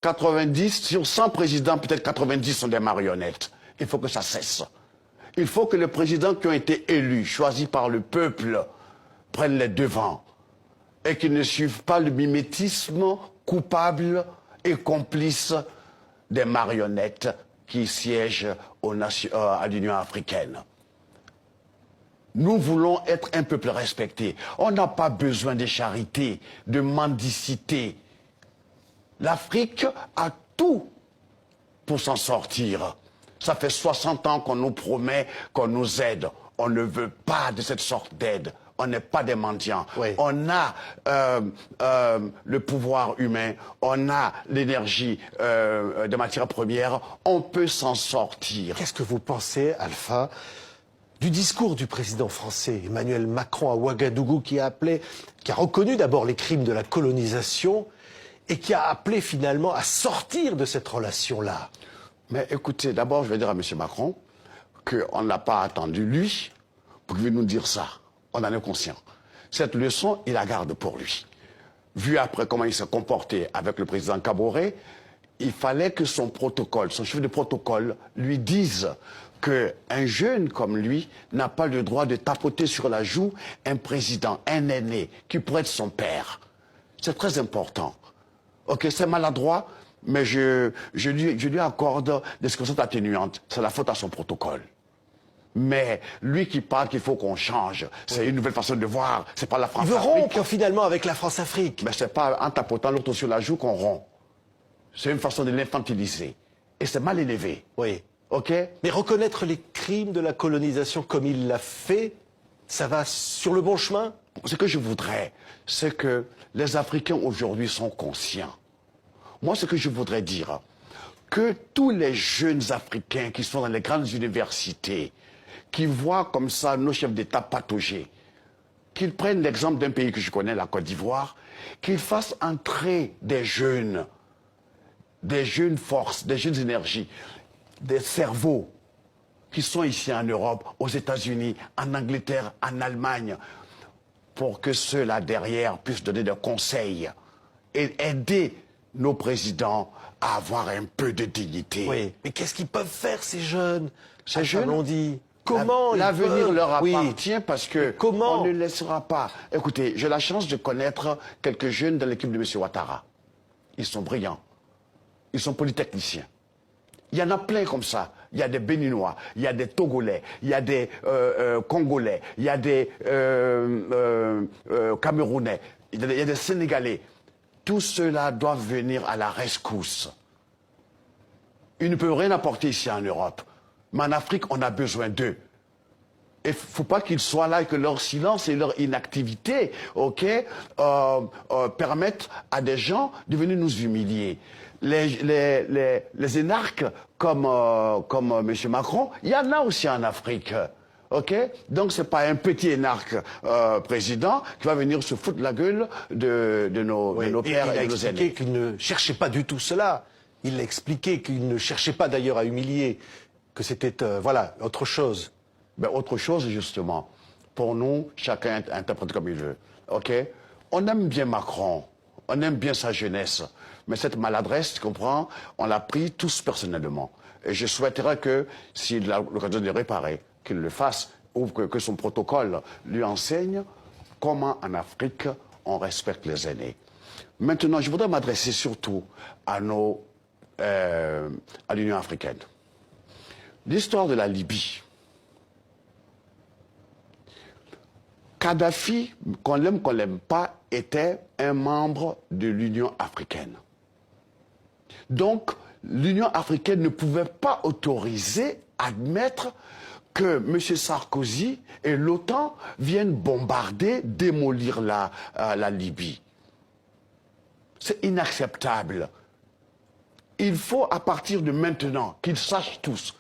90, sur 100 présidents, peut-être 90 sont des marionnettes. Il faut que ça cesse. Il faut que les présidents qui ont été élus, choisis par le peuple, prennent les devants et qu'ils ne suivent pas le mimétisme coupable et complice des marionnettes qui siègent à l'Union africaine. Nous voulons être un peuple respecté. On n'a pas besoin de charité, de mendicité. L'Afrique a tout pour s'en sortir. Ça fait 60 ans qu'on nous promet qu'on nous aide. On ne veut pas de cette sorte d'aide. On n'est pas des mendiants. Oui. On a le pouvoir humain, on a l'énergie de matières premières. On peut s'en sortir. Qu'est-ce que vous pensez, Alpha, du discours du président français Emmanuel Macron à Ouagadougou qui a reconnu d'abord les crimes de la colonisation et qui a appelé finalement à sortir de cette relation-là? Mais écoutez, d'abord je vais dire à M. Macron qu'on n'a pas attendu lui pour qu'il vienne nous dire ça. On en est conscient. Cette leçon, il la garde pour lui. Vu après comment il s'est comporté avec le président Kaboré, il fallait que son protocole, son chef de protocole, lui dise qu'un jeune comme lui n'a pas le droit de tapoter sur la joue un président, un aîné, qui pourrait être son père. C'est très important. Ok, c'est maladroit, mais je lui accorde des circonstances atténuantes. C'est la faute à son protocole. Mais lui qui parle qu'il faut qu'on change, c'est une nouvelle façon de voir. C'est pas la France-Afrique. Il veut rompre finalement avec la France-Afrique. Mais c'est pas en tapotant l'autre sur la joue qu'on rompt. C'est une façon de l'infantiliser. Et c'est mal élevé. Oui. Ok? Mais reconnaître les crimes de la colonisation comme il l'a fait, ça va sur le bon chemin? Ce que je voudrais, c'est que les Africains aujourd'hui sont conscients. Moi, ce que je voudrais dire, que tous les jeunes Africains qui sont dans les grandes universités, qui voient comme ça nos chefs d'État patauger, qu'ils prennent l'exemple d'un pays que je connais, la Côte d'Ivoire, qu'ils fassent entrer des jeunes forces, des jeunes énergies, des cerveaux qui sont ici en Europe, aux États-Unis, en Angleterre, en Allemagne, pour que ceux-là derrière puissent donner des conseils et aider nos présidents à avoir un peu de dignité. Oui, mais qu'est-ce qu'ils peuvent faire ces jeunes? Ces jeunes, on dit. Comment l'avenir leur appartient parce que comment on ne laissera pas. Écoutez, j'ai la chance de connaître quelques jeunes dans l'équipe de M. Ouattara. Ils sont brillants. Ils sont polytechniciens. Il y en a plein comme ça. Il y a des Béninois, il y a des Togolais, il y a des Congolais, il y a des Camerounais, il y a des Sénégalais. Tous ceux-là doivent venir à la rescousse. Ils ne peuvent rien apporter ici en Europe. Mais en Afrique, on a besoin d'eux. Et il ne faut pas qu'ils soient là et que leur silence et leur inactivité, permettent à des gens de venir nous humilier. Les énarques comme M. Macron, il y en a aussi en Afrique. Donc ce n'est pas un petit énarque président qui va venir se foutre la gueule de nos pères et de nos aînés. Il a expliqué qu'il ne cherchait pas du tout cela. Il a expliqué qu'il ne cherchait pas d'ailleurs à humilier, que c'était voilà, autre chose. Ben, autre chose, justement. Pour nous, chacun interprète comme il veut. On aime bien Macron, on aime bien sa jeunesse, mais cette maladresse, tu comprends, on l'a pris tous personnellement. Et je souhaiterais que, s'il a l'occasion de réparer, qu'il le fasse, ou que son protocole lui enseigne comment en Afrique on respecte les aînés. Maintenant, je voudrais m'adresser surtout à l'Union africaine. L'histoire de la Libye. Kadhafi, qu'on l'aime, qu'on l'aime pas, était un membre de l'Union africaine. Donc, l'Union africaine ne pouvait pas autoriser, admettre que M. Sarkozy et l'OTAN viennent bombarder, démolir la Libye. C'est inacceptable. Il faut, à partir de maintenant, qu'ils sachent tous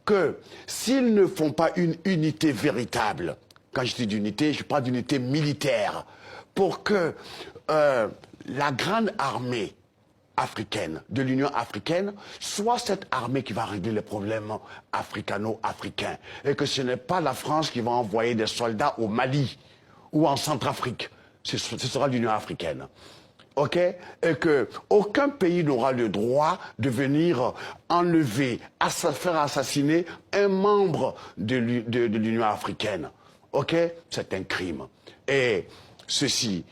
que s'ils ne font pas une unité véritable, quand je dis d'unité, je parle d'unité militaire, pour que la grande armée africaine, de l'Union africaine, soit cette armée qui va régler les problèmes africano-africains. Et que ce n'est pas la France qui va envoyer des soldats au Mali ou en Centrafrique. Ce sera l'Union africaine. ok, et que aucun pays n'aura le droit de venir enlever, faire assassiner un membre de l'Union africaine. Ok, c'est un crime. Et ceci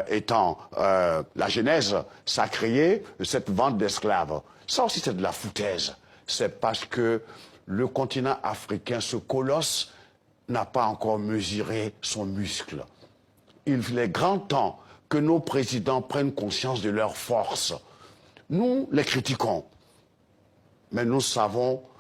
étant la genèse, ça a créé cette vente d'esclaves. Ça aussi, c'est de la foutaise. C'est parce que le continent africain, ce colosse, n'a pas encore mesuré son muscle. Il est grand temps que nos présidents prennent conscience de leur force. Nous les critiquons, mais nous savons